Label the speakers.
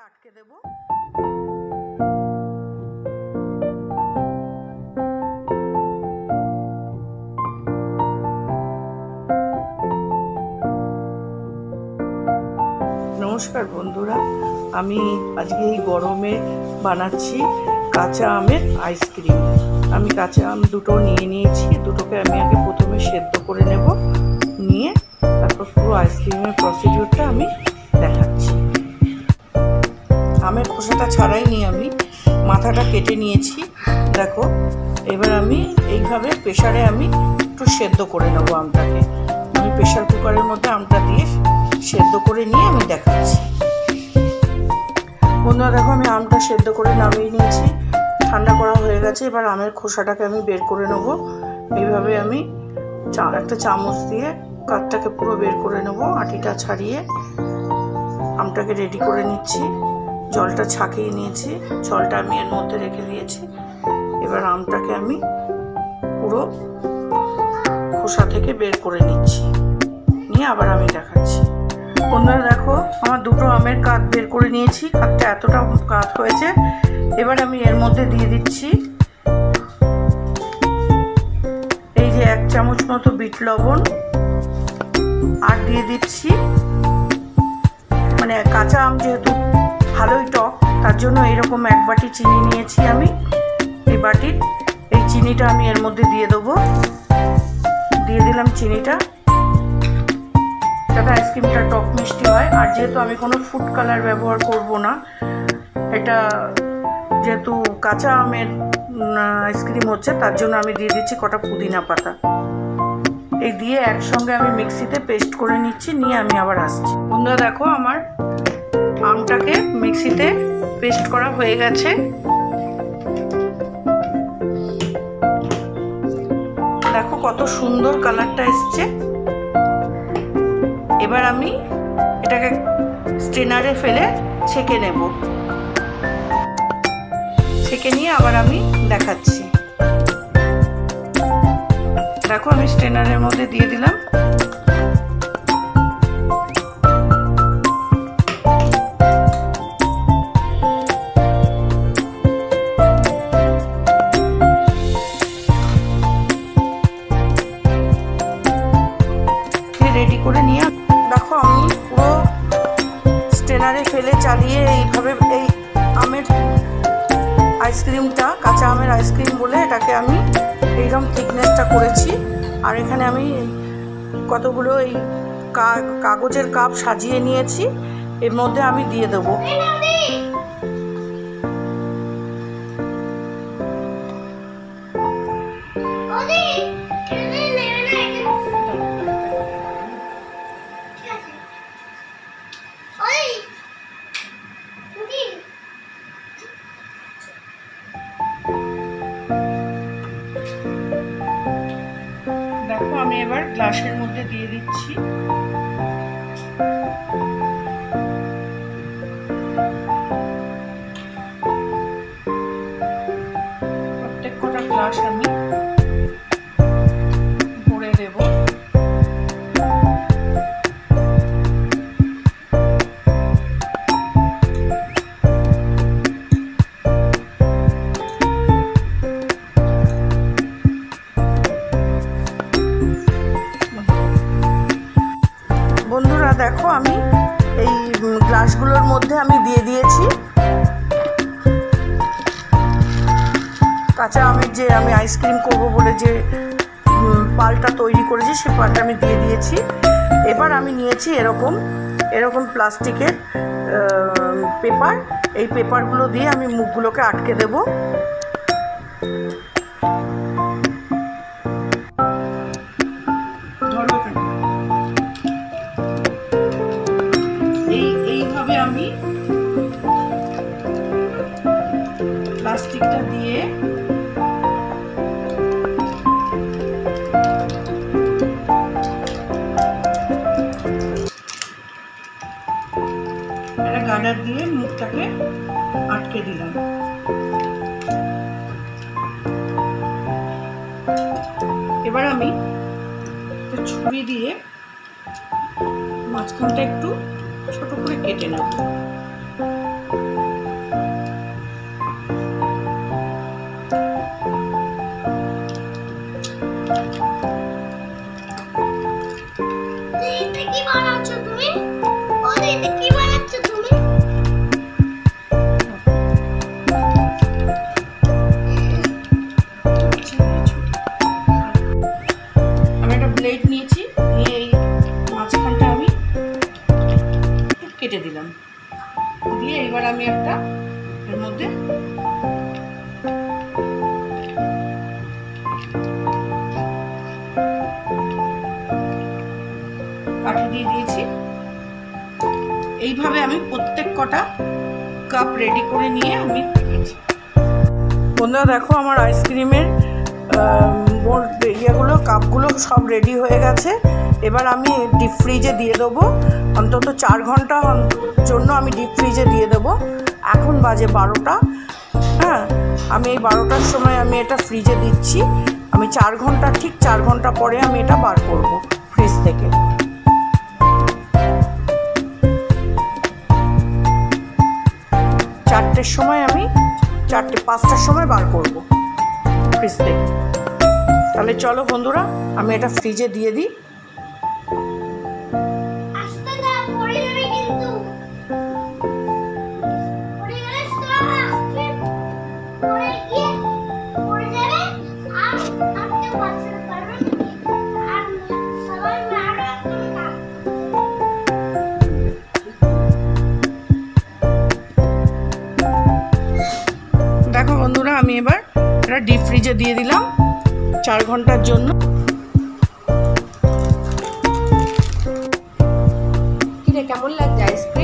Speaker 1: আটকে দেব। নমস্কার বন্ধুরা, আমি আজকে এই গরমে বানাচ্ছি কাঁচা আমের আইসক্রিম। আমি কাঁচা আম দুটো নিয়ে নিয়েছি, দুটোকে আমি আগে প্রথমে সেদ্ধ করে নেব, নিয়ে তারপর পুরো আইসক্রিমের প্রসিডিউরটা আমি দেখাচ্ছি। আমের খোসাটা ছাড়াই নিয়ে আমি মাথাটা কেটে নিয়েছি। দেখো, এবার আমি এইভাবে প্রেসারে আমি একটু সেদ্ধ করে নেবো আমটাকে। আমি প্রেসার কুকারের মধ্যে আমটা দিয়ে সেদ্ধ করে নিয়ে আমি দেখাচ্ছি। বন্ধুরা দেখো, আমি আমটা সেদ্ধ করে নামিয়ে নিয়েছি, ঠান্ডা করা হয়ে গেছে। এবার আমের খোসাটাকে আমি বের করে নেবো। এইভাবে আমি একটা চামচ দিয়ে কাঠটাকে পুরো বের করে নেবো, আটিটা ছাড়িয়ে আমটাকে রেডি করে নিচ্ছি। জলটা ছাঁকিয়ে নিয়েছি, জলটা আমি এর মধ্যে রেখে দিয়েছি। এবার আমটাকে আমি পুরো খোসা থেকে বের করে নিচ্ছি, নিয়ে আবার আমি দেখাচ্ছি। বন্ধুরা দেখো, আমার দুটো আমের কাঠ বের করে নিয়েছি, কাঠটা এতটা কাঠ হয়েছে। এবার আমি এর মধ্যে দিয়ে দিচ্ছি এই যে 1 চামচ মতো বিট লবণ, আর দিয়ে দিচ্ছি, মানে কাঁচা আম যেহেতু ভালোই টক, তার জন্য এরকম 1 বাটি চিনি নিয়েছি আমি। এই বাটির এই চিনিটা আমি এর মধ্যে দিয়ে দেবো। দিয়ে দিলাম চিনিটা, যাতে আইসক্রিমটা টক মিষ্টি হয়। আর যেহেতু আমি কোনো ফুড কালার ব্যবহার করব না, এটা যেহেতু কাঁচা আমের আইসক্রিম হচ্ছে, তার জন্য আমি দিয়ে দিচ্ছি কটা পুদিনা পাতা। এই দিয়ে একসঙ্গে আমি মিক্সিতে পেস্ট করে নিচ্ছি, নিয়ে আমি আবার আসছি। বন্ধুরা দেখো, আমার আমটাকে মিক্সিতে পেস্ট করা হয়ে গেছে। দেখো কত সুন্দর কালারটা এসছে। এবার আমি এটাকে স্ট্রেনারে ফেলে ছেঁকে নেব। ছেঁকে নিয়ে আবার আমি দেখাচ্ছি। দেখো, আমি স্ট্রেনারের মধ্যে দিয়ে দিলাম। রেডি করে নিয়ে দেখো, আমি পুরো স্ট্রেনারে ফেলে চালিয়ে এইভাবে এই আমের আইসক্রিমটা, কাঁচা আমের আইসক্রিম বলে এটাকে আমি এইরকম থিকনেসটা করেছি। আর এখানে আমি কতগুলো এই কাগজের কাপ সাজিয়ে নিয়েছি, এর মধ্যে আমি দিয়ে দেবো। দেখো, আমি এবার গ্লাসের মধ্যে দিয়ে দিচ্ছি। প্রত্যেক কটা গ্লাস আমি ভরে দেব। বন্ধুরা দেখো, আমি এই গ্লাসগুলোর মধ্যে আমি দিয়ে দিয়েছি কাঁচা আমের যে আমি আইসক্রিম করব বলে যে পালটা তৈরি করেছি, সেই পালটা আমি দিয়ে দিয়েছি। এবার আমি নিয়েছি এরকম প্লাস্টিকের পেপার। এই পেপারগুলো দিয়ে আমি মুখগুলোকে আটকে দেব। এইভাবে আমি প্লাস্টিকটা দিয়ে একটা গার্ডার দিয়ে মুখটাকে আটকে দিলাম। এবার আমি ছুরি দিয়ে মাঝখানটা একটু ছোট করে কেটে নেব। দিয়ে এবার আমি একটা এর মধ্যে কাঠি দিয়ে দিয়েছি। এইভাবে আমি প্রত্যেক কটা কাপ রেডি করে নিয়ে আমি রেখেছি। বন্ধুরা দেখো আমার আইসক্রিমের ইয়েগুলো কাপগুলো সব রেডি হয়ে গেছে। এবার আমি ডিপ ফ্রিজে দিয়ে দেবো, অন্তত 4 ঘন্টা জন্য আমি ডিপ ফ্রিজে দিয়ে দেবো। এখন বাজে 12টা। হ্যাঁ, আমি এই 12টার সময় আমি এটা ফ্রিজে দিচ্ছি। আমি 4 ঘন্টা, ঠিক 4 ঘন্টা পরে আমি এটা বার করব ফ্রিজ থেকে। চারটের সময় আমি 5টার সময় বার করব ফ্রিজ থেকে। তাহলে চলো বন্ধুরা, আমি এটা ফ্রিজে দিয়ে দিই। দেখো বন্ধুরা, আমি এবার এটা ডিপ ফ্রিজে দিয়ে দিলাম 4 ঘন্টার জন্য।
Speaker 2: কিরে, কেমন লাগছে আইসক্রিম?